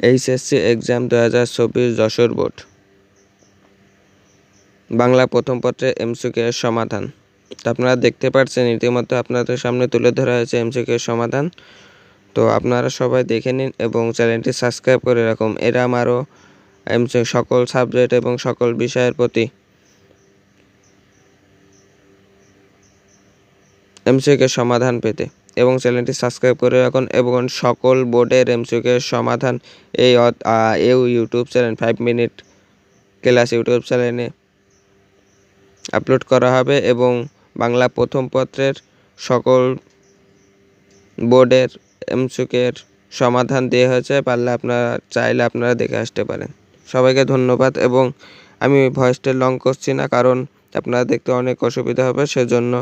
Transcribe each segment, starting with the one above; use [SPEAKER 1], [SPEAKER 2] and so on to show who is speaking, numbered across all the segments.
[SPEAKER 1] HSC exam 2024 Jessore board Bangla প্রথম পত্রে MCQ এর সমাধান। তো আপনারা দেখতে পাচ্ছেন ইতিমধ্যে আপনাদের সামনে তুলে ধরা হয়েছে এমসিকিউ এর সমাধান। তো আপনারা সবাই দেখে নিন এবং চ্যানেলটি সাবস্ক্রাইব করে রাখুন। এরকম আরও সকল সাবজেক্ট এবং সকল বিষয়ের প্রতি এমসিকিউ এর সমাধান পেতে এবং চ্যানেলটি সাবস্ক্রাইব করে রাখুন এবং সকল বোর্ডের এমসিকিউ এর সমাধান এই YouTube channel 5 minute class YouTube চ্যানেলে আপলোড করা হবে এবং বাংলা প্রথম পত্রের সকল বোর্ডের এমসিকিউ এর সমাধান দেওয়া হয়েছে। পারলে আপনারা চাইলে আপনারা দেখে আসতে পারেন। সবাইকে ধন্যবাদ এবং আমি ভয়েসটা লং করছি না, কারণ আপনারা দেখতে অনেক অসুবিধা হবে, সেজন্য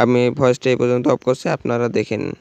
[SPEAKER 1] আমি ভয়েসটা এই পর্যন্ত অফ করছি। আপনারা দেখে নিন।